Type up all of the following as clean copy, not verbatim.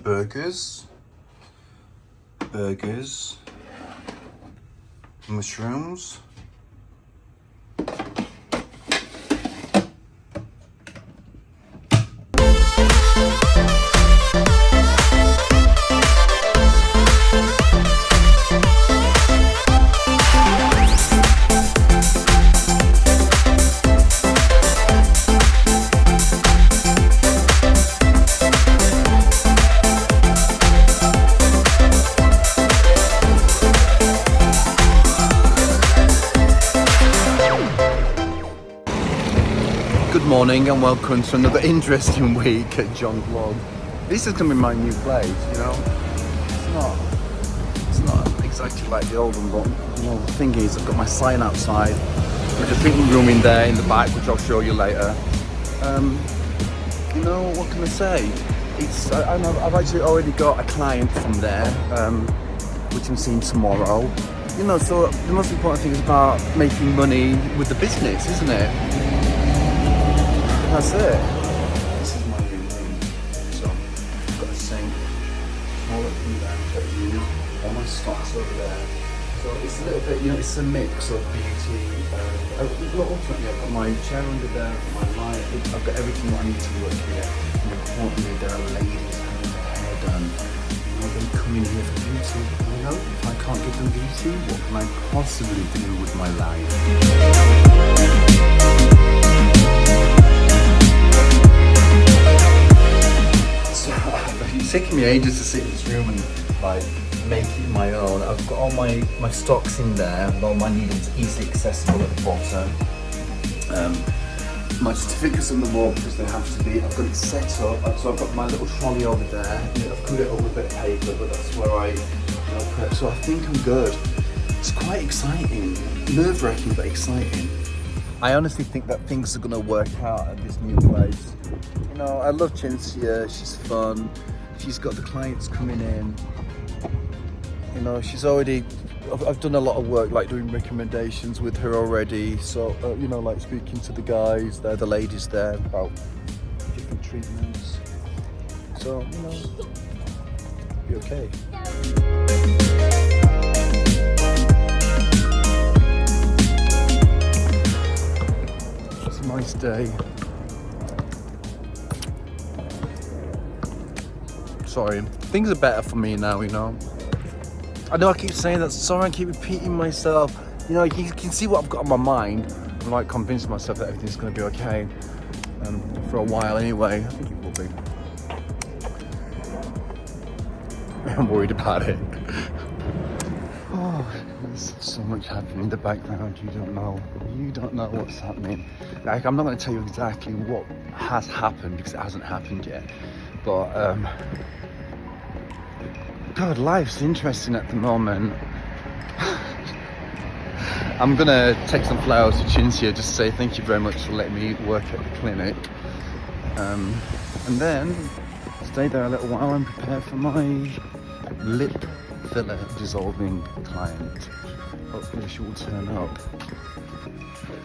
burgers, mushrooms, Good morning and welcome to another interesting week at John's Vlog. This is going to be my new place, you know. It's not exactly like the old one, but you know, the thing is, I've got my sign outside with a fitting room in there in the back, which I'll show you later. You know, what can I say? I've actually already got a client from there, which I'm seeing tomorrow. You know, so the most important thing is about making money with the business, isn't it? That's it. This is my new room. So I've got a sink, toilet from there, all my stocks over there. So it's a little bit, you know, it's a mix of beauty. Ultimately, I've got my chair under there, my light. I've got everything I need to work here. And importantly, there are ladies having their hair done. You know, they come in here for beauty. You know, if I can't give them beauty, what can I possibly do with my life? It's taken me ages to sit in this room and like make it my own. I've got all my stocks in there, all my needles easily accessible at the bottom. My certificates on the wall because they have to be. I've got it set up, so I've got my little trolley over there. I've put it up with a bit of paper, but that's where I prep. So I think I'm good. It's quite exciting, nerve-wracking but exciting. I honestly think that things are going to work out at this new place. You know, I love Cinzia, she's fun. She's got the clients coming in. You know, she's already, I've done a lot of work, like doing recommendations with her already. So, you know, like speaking to the guys there, the ladies there about different treatments. So, you know, be okay. It's a nice day. Sorry, things are better for me now, you know. I know I keep saying that, sorry, I keep repeating myself. You know, you can see what I've got on my mind. I'm like convincing myself that everything's gonna be okay. For a while anyway, I think it will be. I'm worried about it. Oh, there's so much happening in the background, you don't know. You don't know what's happening. Like, I'm not gonna tell you exactly what has happened because it hasn't happened yet. But, God, life's interesting at the moment. I'm gonna take some flowers to Cinzia, just say thank you very much for letting me work at the clinic. And then stay there a little while and prepare for my lip filler dissolving client. Hopefully she will turn up.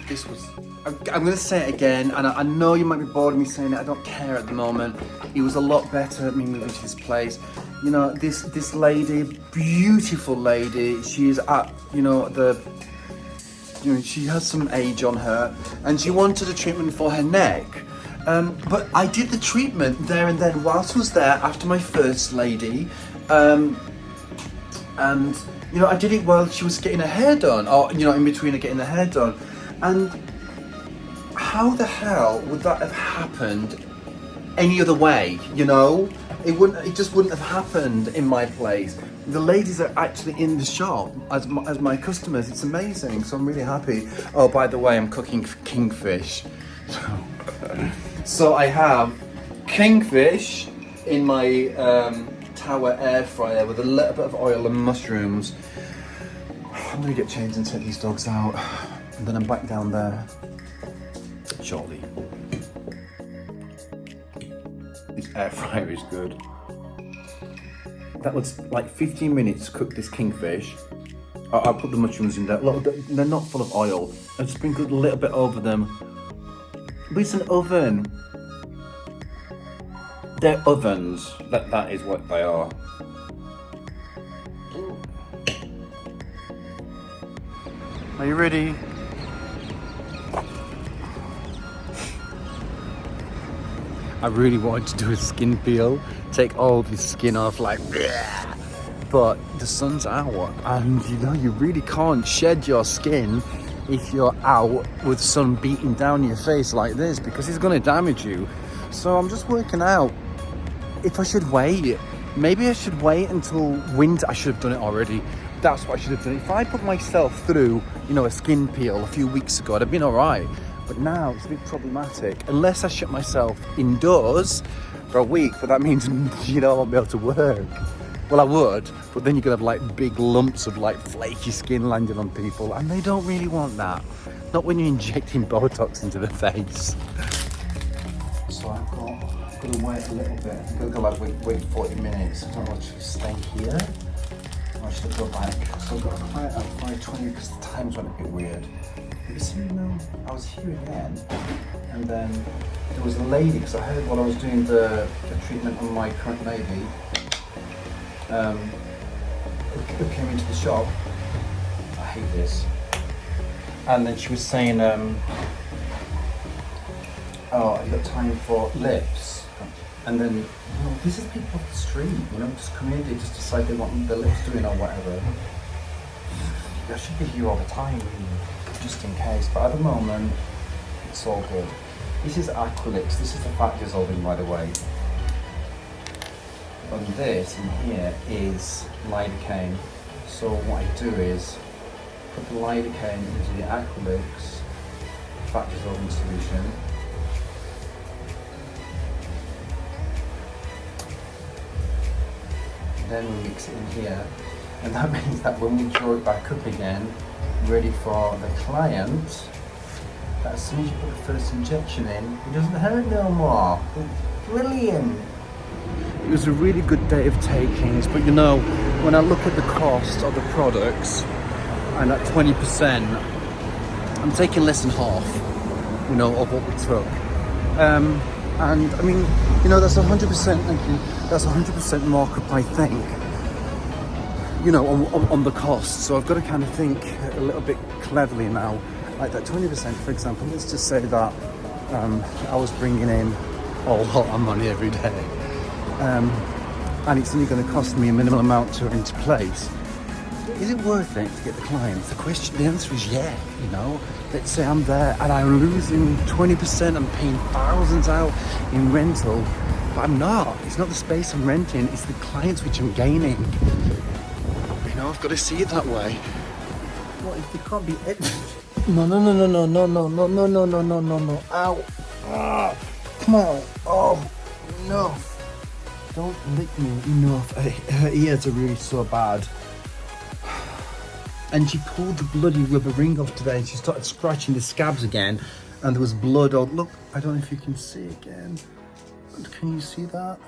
This was, I'm gonna say it again, and I know you might be bored of me saying it, I don't care at the moment. It was a lot better me moving to this place. You know, this lady, beautiful lady, she's at, you know, she has some age on her, and she wanted a treatment for her neck. But I did the treatment there and then whilst I was there after my first lady. And, you know, I did it while she was getting her hair done, or, you know, in between her getting her hair done. And how the hell would that have happened any other way, you know? It just wouldn't have happened in my place. The ladies are actually in the shop as my customers. It's amazing, so I'm really happy. Oh, by the way, I'm cooking kingfish. So I have kingfish in my tower air fryer with a little bit of oil and mushrooms. I'm gonna get changed and take these dogs out. And then I'm back down there shortly. This air fryer is good. That was like 15 minutes to cook this kingfish. I'll put the mushrooms in there. Look, they're not full of oil. I sprinkled a little bit over them. But it's an oven. They're ovens. That is what they are. Are you ready? I really wanted to do a skin peel, take all the skin off, like, bleh. But the sun's out, and you know you really can't shed your skin if you're out with sun beating down your face like this, because it's going to damage you. So I'm just working out if I should wait. Maybe I should wait until winter. I should have done it already. That's what I should have done. If I put myself through, you know, a skin peel a few weeks ago, I'd have been all right. But now it's a bit problematic. Unless I shut myself indoors for a week, but that means, you know, I won't be able to work. Well, I would, but then you're gonna have like big lumps of like flaky skin landing on people, and they don't really want that. Not when you're injecting Botox into the face. So I've got to wait a little bit. I'm gonna go like wait 40 minutes. I don't know, should I stay here? Or should I go back? So I've got to quiet at 5:20 because the times went a bit weird. You see, now I was here again, and then there was a lady, because I heard while I was doing the treatment on my current lady, who came into the shop. I hate this. And then she was saying, oh, you got time for lips? And then, you know, these are people off the street, you know, just come in, they just decide they want their lips doing or whatever. I should be here all the time, just in case, but at the moment, it's all good. This is acrylics, this is the fat dissolving, by the way. And this in here is lidocaine. So what I do is put the lidocaine into the acrylics, fat dissolving solution. And then we mix it in here. And that means that when we draw it back up again, ready for the client, that as soon as you put the first injection in, it doesn't hurt no more. It's brilliant. It was a really good day of takings, but you know, when I look at the cost of the products, and at 20%, I'm taking less than half, you know, of what we took. And I mean, you know, that's 100%, thank you, that's 100% markup, I think, you know, on the cost. So I've got to kind of think a little bit cleverly now. Like that 20%, for example, let's just say that I was bringing in a lot of money every day. And it's only going to cost me a minimal amount to into place. Is it worth it to get the clients? The answer is yeah, you know. Let's say I'm there and I'm losing 20%, I'm paying thousands out in rental, but I'm not. It's not the space I'm renting, it's the clients which I'm gaining. You know, I've got to see it that way. What if they can't be No, ow. Ah, come on. Oh, enough. Don't lick me, enough. Her ears are really so bad. And she pulled the bloody rubber ring off today and she started scratching the scabs again, and there was blood all, look, I don't know if you can see again. Can you see that?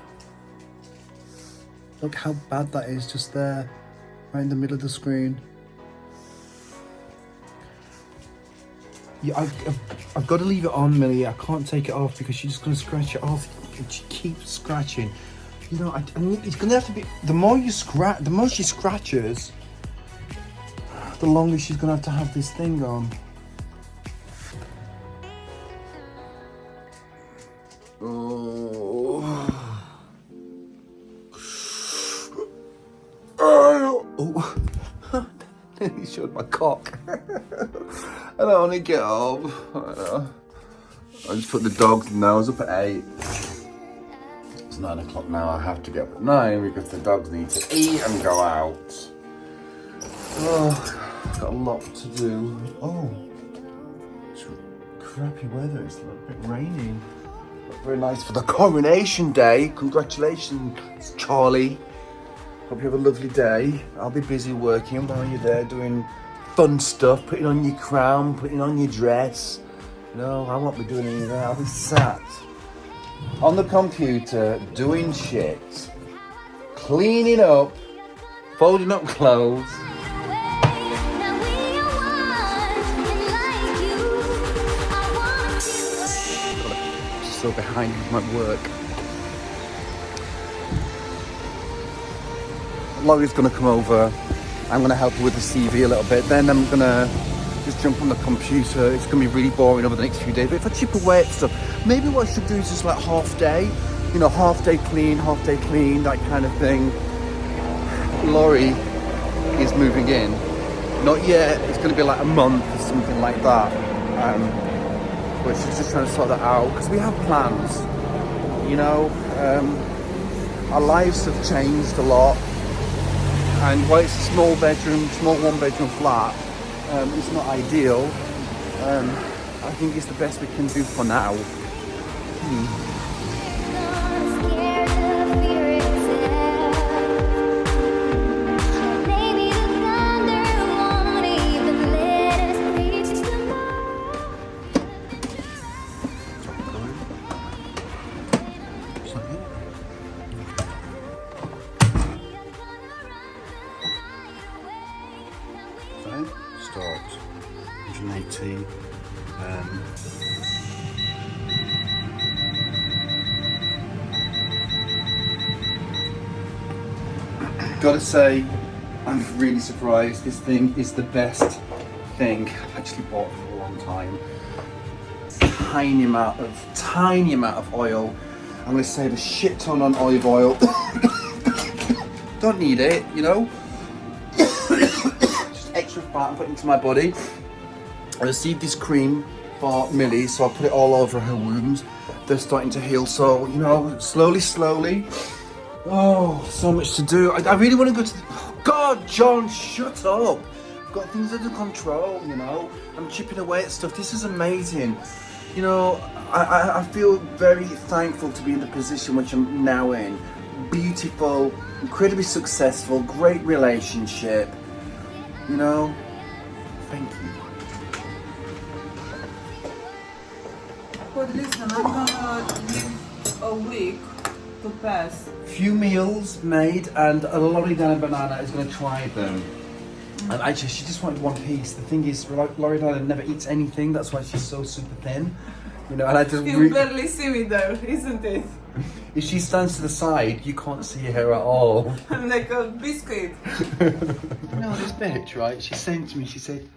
Look how bad that is, just there, right in the middle of the screen. Yeah, I've got to leave it on, Millie. I can't take it off because she's just going to scratch it off. And she keeps scratching. You know, I mean, it's going to have to be, the more she scratches, the longer she's going to have this thing on. Oh. Oh. He showed my cock. I don't want to get up. I just put the dogs now. I was up at 8. It's 9 o'clock now. I have to get up at 9 because the dogs need to eat and go out. Oh, I've got a lot to do. Oh, it's crappy weather. It's a little bit raining. But very nice for the coronation day. Congratulations, Charlie. Hope you have a lovely day. I'll be busy working while you're there doing fun stuff, putting on your crown, putting on your dress. No, I won't be doing any of that. I'll be sat on the computer doing shit, cleaning up, folding up clothes. Just so behind with my work. Laurie's gonna come over. I'm gonna help her with the CV a little bit. Then I'm gonna just jump on the computer. It's gonna be really boring over the next few days. But if I chip away at stuff, maybe what I should do is just like half day. You know, half day clean, that kind of thing. Laurie is moving in. Not yet. It's gonna be like a month or something like that. But she's just trying to sort that out because we have plans. You know, our lives have changed a lot. And while it's a small one bedroom flat, it's not ideal. I think it's the best we can do for now. Start 180. Gotta say, I'm really surprised. This thing is the best thing I've actually bought for a long time. Tiny amount of oil. I'm gonna save a shit ton on olive oil. Don't need it, you know. Extra fat I'm putting into my body. I received this cream for Millie, so I put it all over her wounds. They're starting to heal, so you know, slowly. Oh, so much to do. I really want to go to the... Oh, God, John, shut up. I've got things under control, you know. I'm chipping away at stuff. This is amazing. You know, I feel very thankful to be in the position which I'm now in. Beautiful, incredibly successful, great relationship. You know, thank you. But listen, I'm gonna give a week to pass. Few meals made, and a Loredana banana is going to try them. And actually, she just wanted one piece. The thing is, Loredana never eats anything. That's why she's so super thin. You know, and I just You barely see me though, isn't it? If she stands to the side, you can't see her at all. I'm like a biscuit. No, this bitch, right? She's saying to me, she said,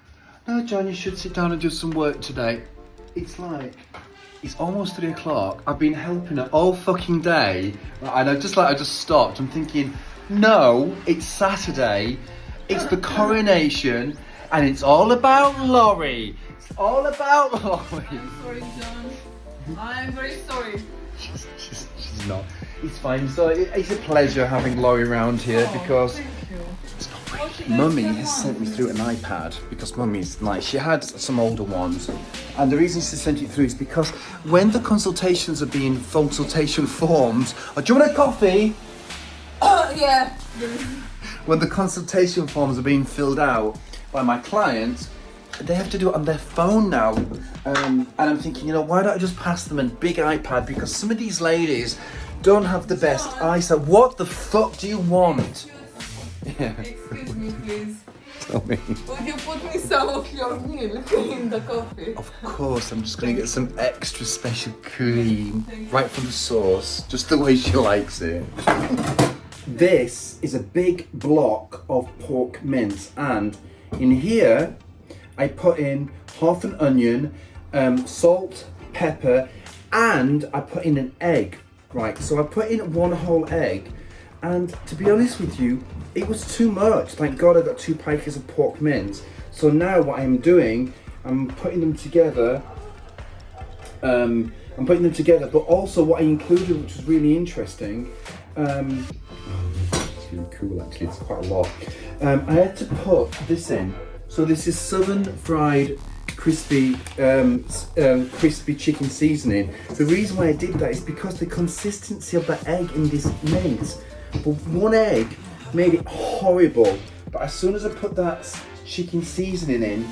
"No, John, you should sit down and do some work today." It's like, it's almost 3 o'clock. I've been helping her all fucking day, and I just stopped. I'm thinking, no, it's Saturday. It's the coronation, and it's all about Laurie. It's all about Laurie. I'm sorry, John. I'm very sorry. She's not. It's fine. So it's a pleasure having Laurie around here because Mummy has sent me through an iPad because Mummy's like, she had some older ones, and the reason she sent it through is because when the consultations are being consultation forms, oh, do you want a coffee? Yeah. When the consultation forms are being filled out by my clients, they have to do it on their phone now. And I'm thinking, you know, why don't I just pass them a big iPad? Because some of these ladies don't have the best eyesight. What the fuck do you want? Yeah. Excuse me, please. Tell me. Would you put me some of your milk in the coffee? Of course, I'm just going to get some extra special cream right from the source, just the way she likes it. This is a big block of pork mince, and in here I put in half an onion, salt, pepper, and I put in an egg. Right, so I put in one whole egg, and to be honest with you, it was too much. Thank God I got 2 packets of pork mince. So now what I'm doing, I'm putting them together. But also what I included, which was really interesting. It's really cool actually. It's quite a lot. I had to put this in. So this is southern fried crispy chicken seasoning. The reason why I did that is because the consistency of the egg in this mince. But one egg made it horrible. But as soon as I put that chicken seasoning in,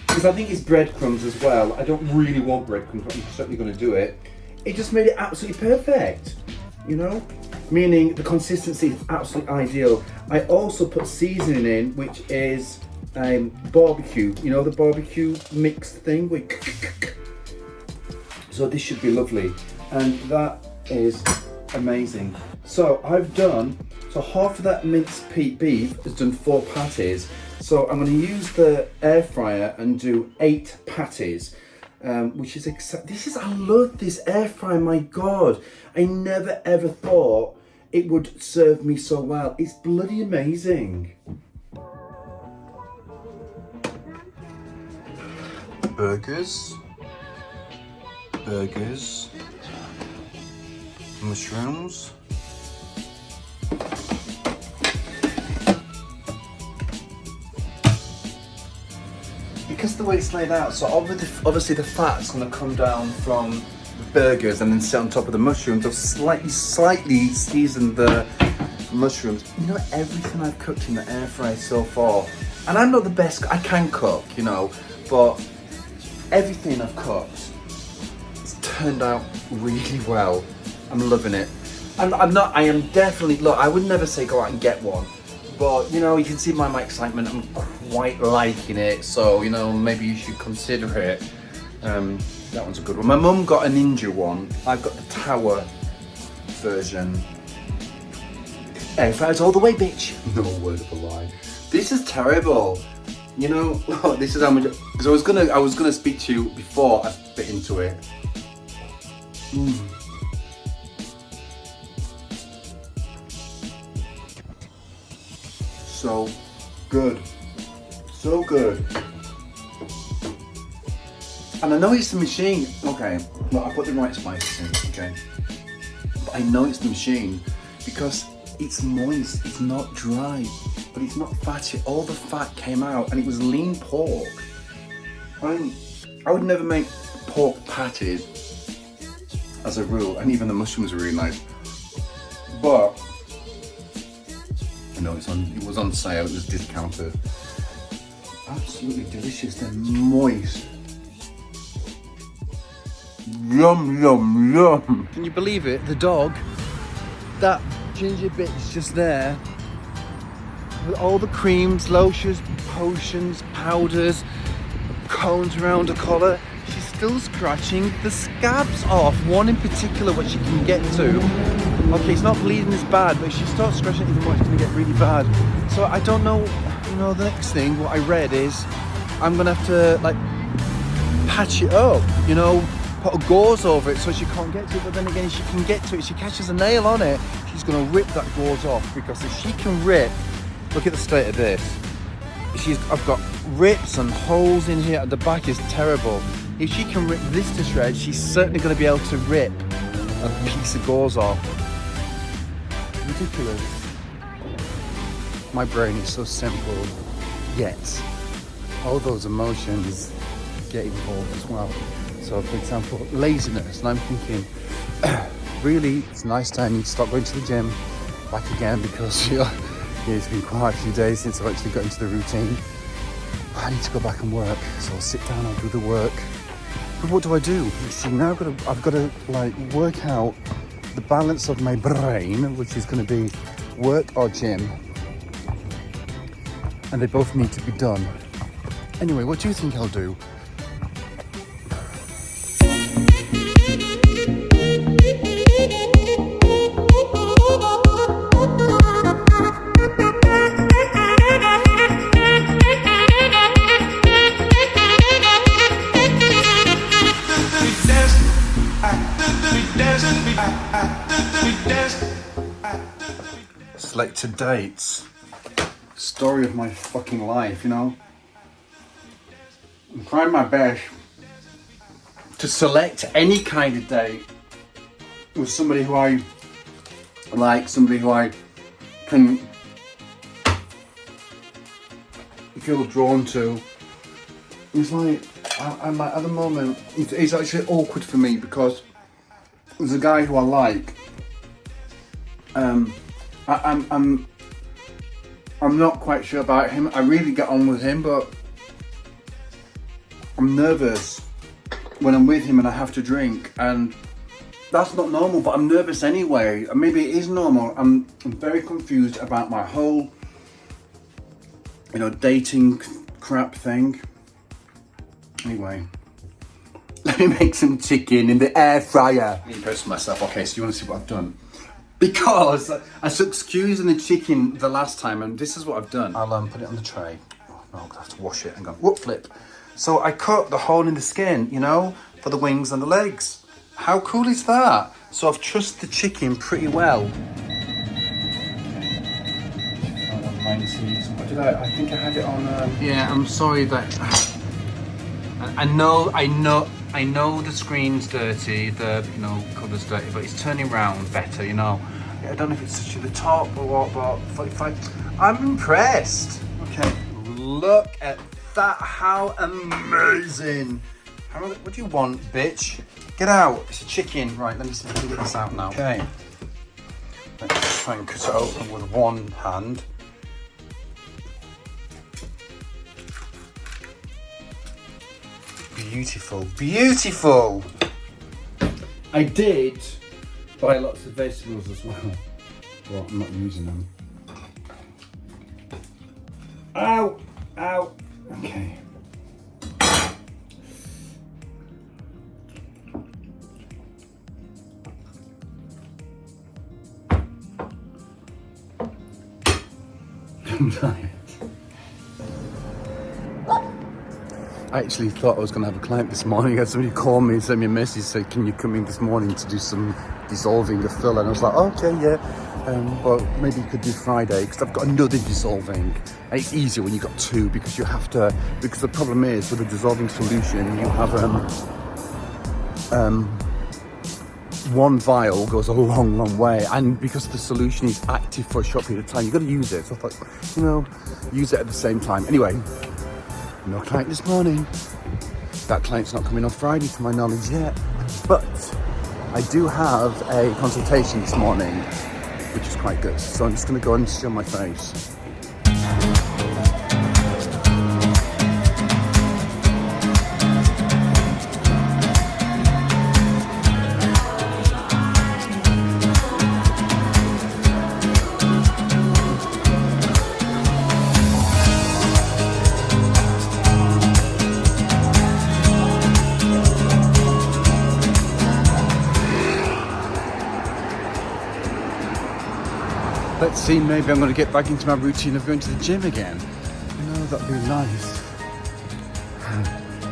because I think it's breadcrumbs as well. I don't really want breadcrumbs, but I'm certainly going to do it. It just made it absolutely perfect, you know? Meaning the consistency is absolutely ideal. I also put seasoning in, which is barbecue. You know, the barbecue mixed thing? So this should be lovely. And that is amazing. So I've done So half of that minced beef has done 4 patties. So I'm going to use the air fryer and do 8 patties, which is I love this air fryer. My God, I never ever thought it would serve me so well. It's bloody amazing. Burgers, mushrooms. Because the way it's laid out, so obviously the fat's going to come down from the burgers and then sit on top of the mushrooms. I've slightly seasoned the mushrooms. You know, everything I've cooked in the air fryer so far, and I'm not the best, I can cook, you know, but everything I've cooked, it's turned out really well. I'm loving it. I am definitely, look, I would never say go out and get one. But, you know, you can see my excitement. I'm quite liking it. So, you know, maybe you should consider it. That one's a good one. My mum got a Ninja one. I've got the Tower version. Air fryers all the way, bitch. No word of a lie. This is terrible. You know, look, this is how much. Because I was gonna speak to you before I bit into it. So good, so good. And I know it's the machine. Okay, look, I put the right spices in, okay? But I know it's the machine because it's moist, it's not dry, but it's not fatty. All the fat came out and it was lean pork. I would never make pork patties as a rule, and even the mushrooms are really nice. But no, it was on sale, it was discounted. Absolutely delicious, they're moist. Yum, yum, yum. Can you believe it? The dog, that ginger bit is just there. With all the creams, lotions, potions, powders, cones around her collar. She's still scratching the scabs off. One in particular, which she can get to. Okay, it's not bleeding as bad, but if she starts scratching it even more, it's going to get really bad. So I don't know, you know, the next thing, what I read is, I'm going to have to, like, patch it up, you know, put a gauze over it so she can't get to it, but then again, if she can get to it, she catches a nail on it, she's going to rip that gauze off, because if she can rip, look at the state of this. I've got rips and holes in here, and the back is terrible. If she can rip this to shreds, she's certainly going to be able to rip a piece of gauze off. Ridiculous. My brain is so simple, yet all those emotions get involved as well. So for example, laziness, and I'm thinking, really, it's a nice time to stop going to the gym back again, because it's been quite a few days since I've actually got into the routine. I need to go back and work, so I'll sit down, I'll do the work. But what do I do? You see, now I've got to like work out the balance of my brain, which is going to be work or gym, and they both need to be done. Anyway, what do you think I'll do? Selected dates. Story of my fucking life, you know. I'm trying my best to select any kind of date with somebody who I like, somebody who I can feel drawn to. It's like, I'm like, at the moment, it's actually awkward for me, because there's a guy who I like. I'm not quite sure about him. I really get on with him, but I'm nervous when I'm with him and I have to drink, and that's not normal, but I'm nervous anyway. Maybe it is normal. I'm very confused about my whole, you know, dating crap thing. Anyway, let me make some chicken in the air fryer. Impress myself. Okay, so you want to see what I've done? Because I took skews in the chicken the last time, and this is what I've done. I'll put it on the tray. Oh, no, I'm gonna have to wash it and go, whoop, flip. So I cut the hole in the skin, you know, for the wings and the legs. How cool is that? So I've trussed the chicken pretty well. What did I think I had it on. Yeah, I'm sorry that. I know the screen's dirty, the colour's dirty, but it's turning round better, you know. I don't know if it's to the top or what, but I'm impressed. Okay, look at that, how amazing. What do you want, bitch? Get out, it's a chicken. Right, let me see if I can get this out now. Okay, let's try and cut it open with one hand. Beautiful, beautiful. I did buy lots of vegetables as well. Well, I'm not using them. Ow, ow. Okay. I'm tired. I actually thought I was going to have a client this morning. I had somebody call me and send me a message, say, can you come in this morning to do some dissolving of filler? And I was like, okay, yeah. But maybe you could do Friday, because I've got another dissolving. And it's easier when you've got two, because you have to, because the problem is with a dissolving solution, you have one vial goes a long, long way. And because the solution is active for a short period of time, you've got to use it. So I thought, use it at the same time. Anyway. No client this morning. That client's not coming on Friday to my knowledge yet. But I do have a consultation this morning, which is quite good. So I'm just going to go and still my face. Let's see, maybe I'm going to get back into my routine of going to the gym again. That'd be nice.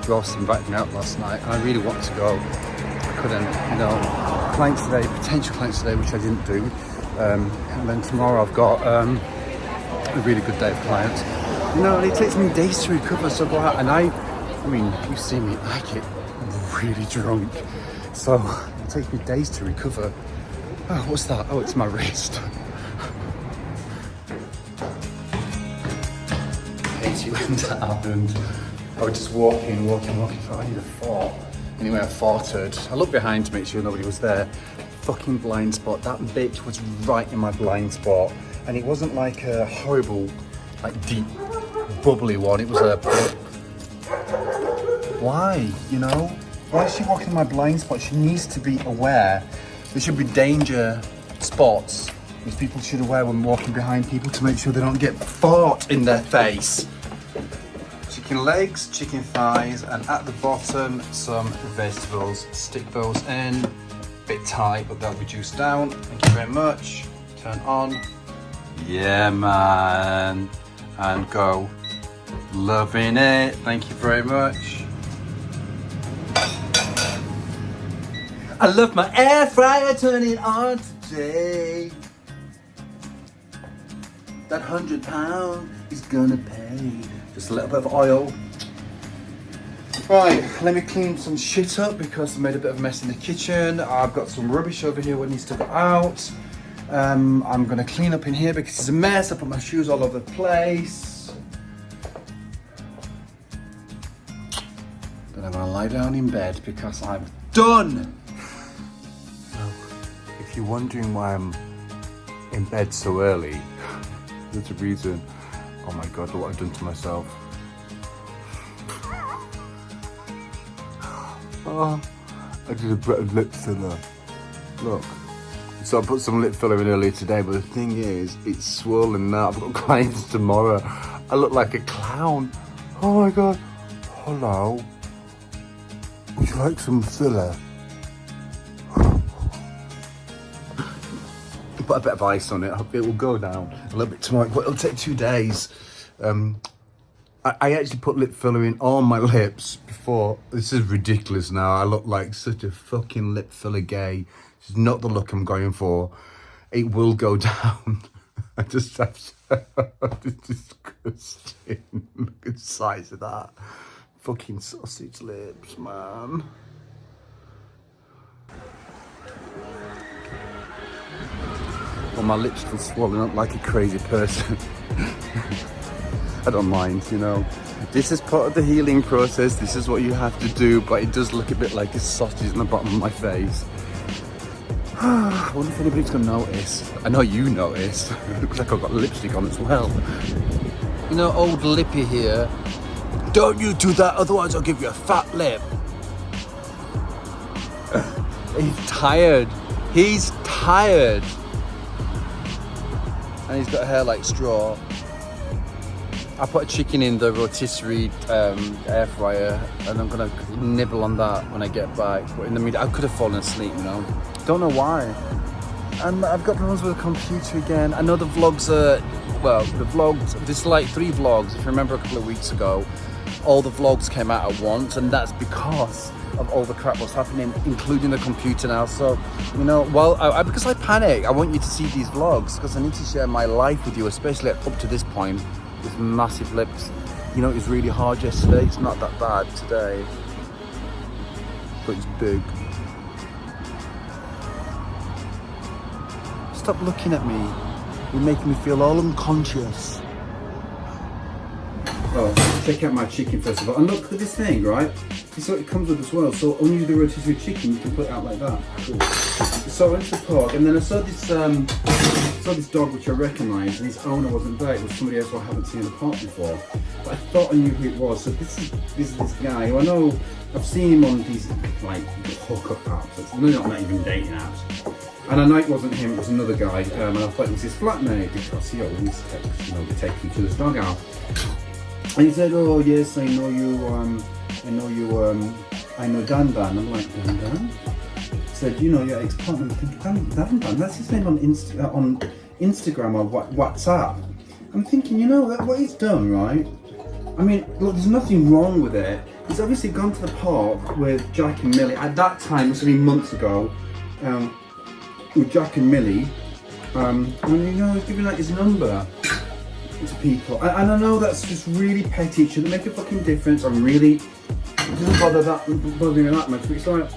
Ross invited me out last night and I really wanted to go. I couldn't, clients today, potential clients today, which I didn't do. And then tomorrow I've got a really good day of clients. And it takes me days to recover, so go out. And I mean, you see me, I get really drunk. So it takes me days to recover. Oh, what's that? Oh, it's my wrist. When that happened, I was just walking, thought I need a fart. Anyway, I farted. I looked behind to make sure nobody was there. Fucking blind spot. That bitch was right in my blind spot. And it wasn't like a horrible, like deep, bubbly one. It was a... Why, Why is she walking in my blind spot? She needs to be aware. There should be danger spots, which people should aware when walking behind people to make sure they don't get fart in their face. Chicken legs, chicken thighs, and at the bottom, some vegetables. Stick those in. Bit tight, but they'll reduce down. Thank you very much. Turn on. Yeah, man. And go. Loving it. Thank you very much. I love my air fryer turning on today. That £100 is gonna pay. Just a little bit of oil. Right, let me clean some shit up because I made a bit of a mess in the kitchen. I've got some rubbish over here what needs to go out. I'm gonna clean up in here because it's a mess. I put my shoes all over the place. Then I'm gonna lie down in bed because I'm done. If you're wondering why I'm in bed so early, there's a reason. Oh my God, look what I've done to myself. Oh, I did a bit of lip filler. Look. So I put some lip filler in earlier today, but the thing is, it's swollen now. I've got clients tomorrow. I look like a clown. Oh my God. Hello. Would you like some filler? put a bit of ice on it. It will go down a little bit tomorrow, but it'll take 2 days. I actually put lip filler in on my lips before. This is ridiculous now. I look like such a fucking lip filler gay. This is not the look I'm going for. It will go down. I just have to. It's disgusting. Look at the size of that. Fucking sausage lips, man. Well, my lips still swollen up like a crazy person. I don't mind, you know. This is part of the healing process. This is what you have to do, but it does look a bit like a sausage in the bottom of my face. I wonder if anybody's gonna notice. I know you notice. It looks like I've got lipstick on as well. You know, old Lippy here. Don't you do that, otherwise I'll give you a fat lip. He's tired. He's tired. And he's got hair like straw. I put a chicken in the rotisserie air fryer, and I'm gonna nibble on that when I get back. But in the meantime, I could have fallen asleep, you know. Don't know why. And I've got problems with the computer again. I know the vlogs are, well, the vlogs, there's like 3 vlogs. If you remember a couple of weeks ago, all the vlogs came out at once, and that's because of all the crap that's happening, including the computer now. So, you know, well, because I panic, I want you to see these vlogs because I need to share my life with you, especially up to this point. With massive lips. You know, it was really hard yesterday. It's not that bad today, but it's big. Stop looking at me. You're making me feel all unconscious. Oh, check out my chicken first of all. And look at this thing, right? This is what it comes with as well. So when you do the rotisserie chicken, you can put it out like that. Cool. So I went to the park, and then I saw this dog which I recognised, and his owner wasn't there. It was somebody else who I haven't seen in the park before. But I thought I knew who it was. So this is this guy who I know. I've seen him on these like hookup apps. They're not even dating apps. And I know it wasn't him. It was another guy. And I thought it was his flatmate because he always takes, you know, taking to this dog out. And he said, "Oh yes, I know you. I know Dan Dan." I'm like, Dan Dan? He said, "You know your ex-partner." I think, Dan Dan, that's his name on Instagram or WhatsApp. I'm thinking, you know, what he's done, right? I mean, look, there's nothing wrong with it. He's obviously gone to the park with Jack and Millie. At that time, this was months ago, with Jack and Millie. And you know, he's giving out his number to people. And I know that's just really petty. It shouldn't make a fucking difference. It doesn't bother me that much. But it's like,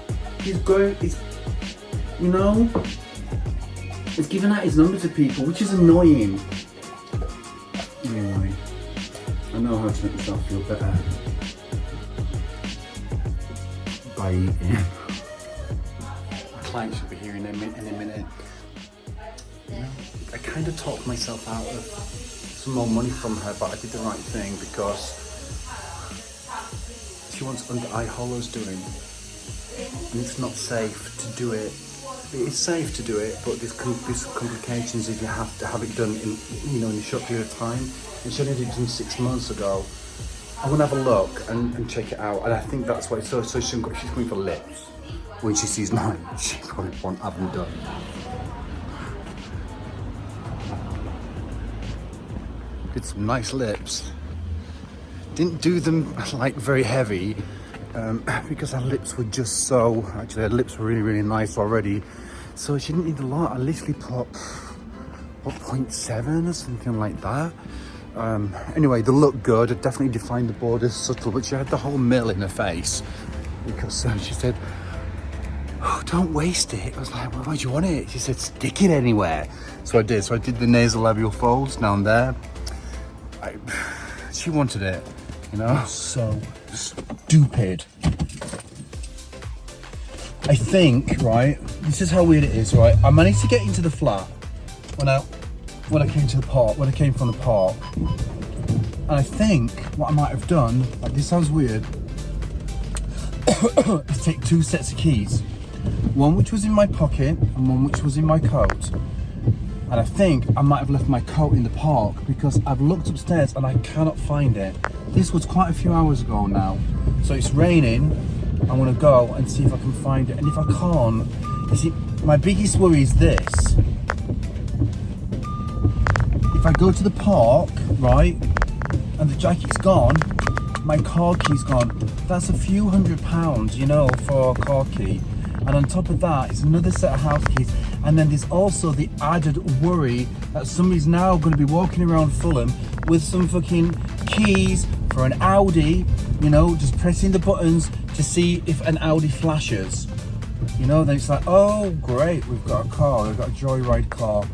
you know, he's giving out his number to people, which is annoying. Anyway, I know how to make myself feel better by eating. My client should be here in a minute. You know, I kind of talked myself out of some more money from her, but I did the right thing because she wants under eye hollows doing, and it's not safe to do it. It is safe to do it, but there's complications if you have to have it done in, you know, in a short period of time. And she only did it done 6 months ago. I want to have a look and check it out, and I think that's why. So she's going for lips. When she sees mine, she probably won't have them done. Did some nice lips. Didn't do them like very heavy because her lips were just so. Actually, her lips were really, really nice already. So she didn't need a lot. I literally put 0.7 or something like that. Anyway, they look good. I definitely defined the borders subtle, but she had the whole mill in her face because she said, "Oh, don't waste it." I was like, "Well, why do you want it?" She said, "Stick it anywhere." So I did. So I did the nasolabial folds down there. She wanted it, you know? So stupid. I think, right, this is how weird it is, right? I managed to get into the flat when I came to the park, when I came from the park. And I think what I might have done, like, this sounds weird, is take 2 sets of keys. One which was in my pocket and one which was in my coat. And I think I might have left my coat in the park because I've looked upstairs and I cannot find it. This was quite a few hours ago now. So it's raining. I want to go and see if I can find it. And if I can't, you see, my biggest worry is this. if I go to the park, right, and the jacket's gone, my car key's gone. That's a few £100, you know, for a car key. And on top of that, it's another set of house keys. And then there's also the added worry that somebody's now going to be walking around Fulham with some fucking keys for an Audi, you know, just pressing the buttons to see if an Audi flashes. You know, then it's like, oh great, we've got a car, we've got a joyride car.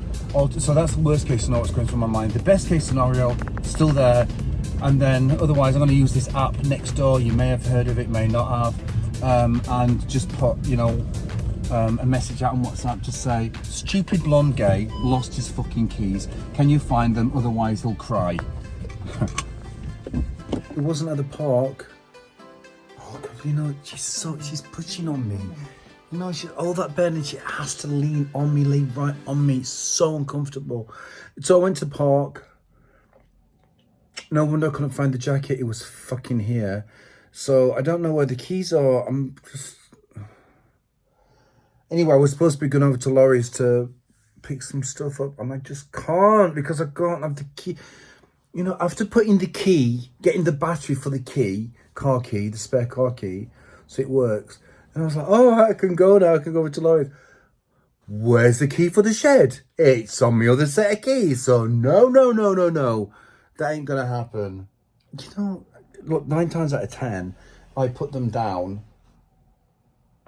So that's the worst case scenario that's going through my mind. The best case scenario, still there. And then otherwise I'm going to use this app Nextdoor. You may have heard of it, may not have. And just put, you know, a message out on WhatsApp to say, stupid blonde gay lost his fucking keys. Can you find them? Otherwise he'll cry. It wasn't at the park. Oh God, you know, she's pushing on me. You know, she's all that bed and she has to lean on me, lay right on me. It's so uncomfortable. So I went to the park. No wonder I couldn't find the jacket. It was fucking here. So I don't know where the keys are. I'm just... Anyway, I was supposed to be going over to Laurie's to pick some stuff up. And I just can't because I can't have the key. You know, after putting the key, getting the battery for the key, car key, the spare car key, so it works. And I was like, oh, I can go now. I can go over to Laurie's. Where's the key for the shed? It's on the other set of keys. So no. That ain't gonna happen. You know, look, 9 times out of 10, I put them down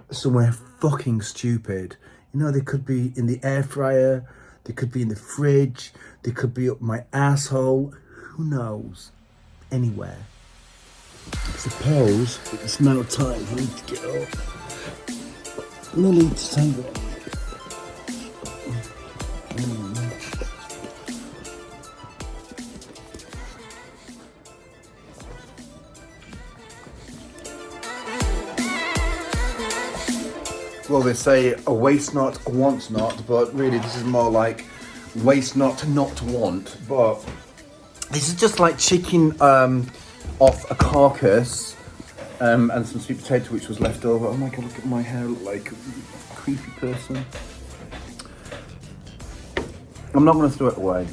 somewhere fucking stupid. You know, they could be in the air fryer, they could be in the fridge, they could be up my asshole. Who knows? Anywhere. I suppose it's now time for me to get up. No need to take it. Well, they say a waste not, a want not, but really this is more like waste not want. But this is just like chicken off a carcass and some sweet potato which was left over. Oh my God, look at my hair, I look like a creepy person. I'm not going to throw it away,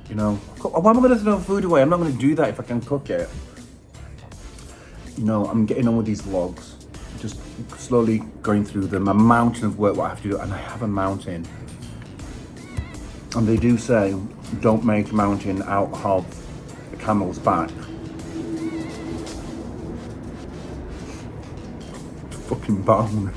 you know. Why am I going to throw food away? I'm not going to do that if I can cook it. You know, I'm getting on with these vlogs. Just slowly going through them, a mountain of work what I have to do, and I have a mountain. And they do say, don't make a mountain out of a camel's back. Fucking bone.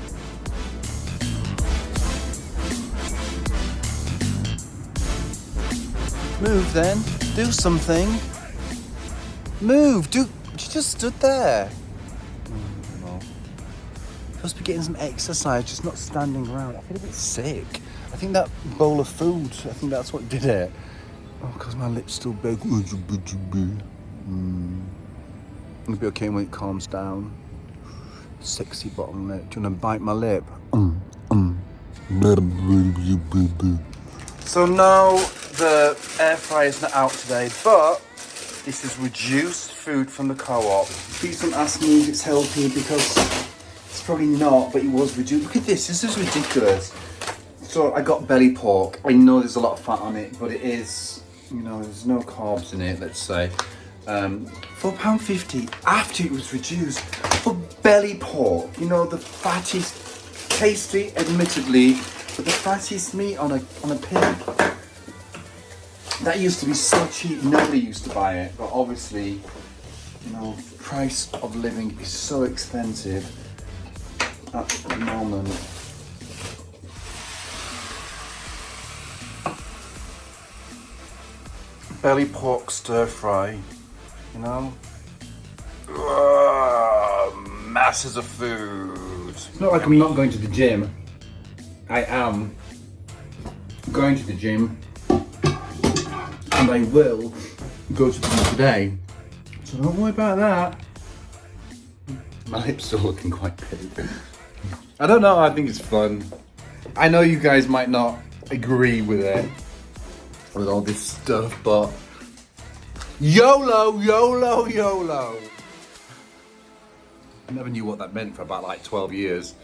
Move then, do something. Move, you just stood there. Supposed to be getting some exercise, just not standing around. I feel a bit sick. I think that bowl of food, I think that's what did it. Oh, because my lip's still big. It'll be okay when it calms down. Sexy bottom lip. Do you want to bite my lip? So no, the air fryer's not out today, but this is reduced food from the co-op. Please don't ask me if it's healthy because it's probably not, but it was reduced. Look at this is ridiculous. So I got belly pork. I know there's a lot of fat on it, but it is, you know, there's no carbs in it, let's say. £4.50 after it was reduced for belly pork. You know, the fattest, tasty, admittedly, but the fattest meat on a pig. That used to be so cheap, nobody used to buy it, but obviously, you know, the price of living is so expensive at the moment. Belly pork stir fry, you know? Masses of food. It's not like I'm not going to the gym. I am going to the gym. And I will go to the gym today. So don't worry about that. My lips are looking quite big. I don't know, I think it's fun. I know you guys might not agree with it, with all this stuff, but YOLO, YOLO, YOLO. I never knew what that meant for about like 12 years.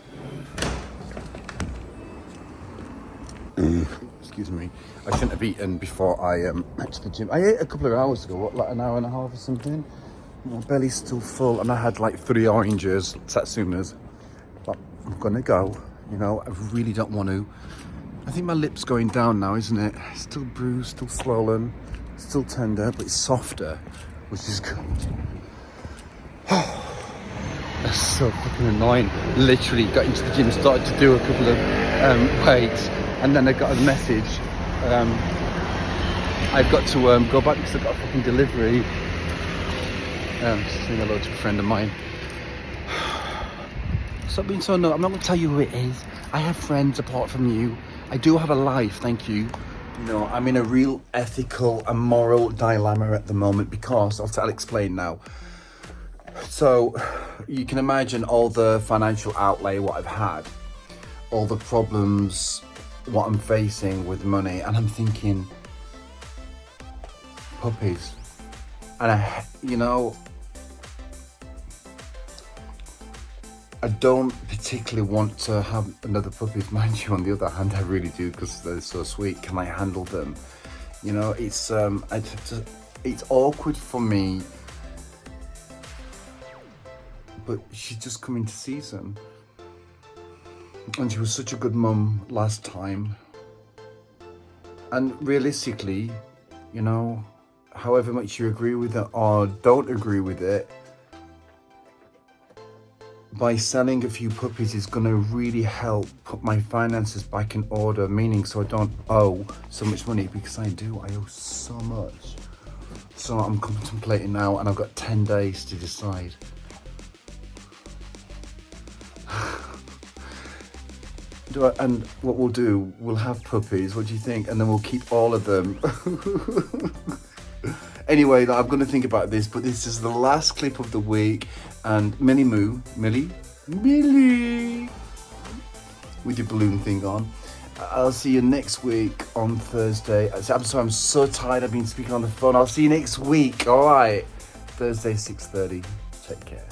excuse me, I shouldn't have eaten before I went to the gym. I ate a couple of hours ago, what, like an hour and a half or something. My belly's still full, and I had like 3 oranges, satsumas. But I'm gonna go, you know, I really don't want to. I think my lip's going down now, isn't it? Still bruised, still swollen, still tender, but it's softer, which is good. That's so fucking annoying. Literally got into the gym, started to do a couple of weights, and then I got a message. I've got to go back because I've got a fucking delivery. Just saying hello to a friend of mine. Stop being so no. I'm not going to tell you who it is. I have friends apart from you. I do have a life, thank you. You know, I'm in a real ethical and moral dilemma at the moment because I'll explain now. So you can imagine all the financial outlay what I've had, all the problems what I'm facing with money, and I'm thinking puppies. And I don't particularly want to have another puppy. Mind you, on the other hand, I really do because they're so sweet. Can I handle them? You know, it's awkward for me. But she's just coming to season, and she was such a good mum last time. And realistically, you know, however much you agree with it or don't agree with it, by selling a few puppies is going to really help put my finances back in order, meaning so I don't owe so much money, because I do. I owe so much. So I'm contemplating now, and I've got 10 days to decide. And what we'll do, we'll have puppies, what do you think? And then we'll keep all of them. Anyway, I'm going to think about this, but this is the last clip of the week. And Millie, with your balloon thing on. I'll see you next week on Thursday. I'm sorry, I'm so tired. I've been speaking on the phone. I'll see you next week. All right. Thursday, 6:30. Take care.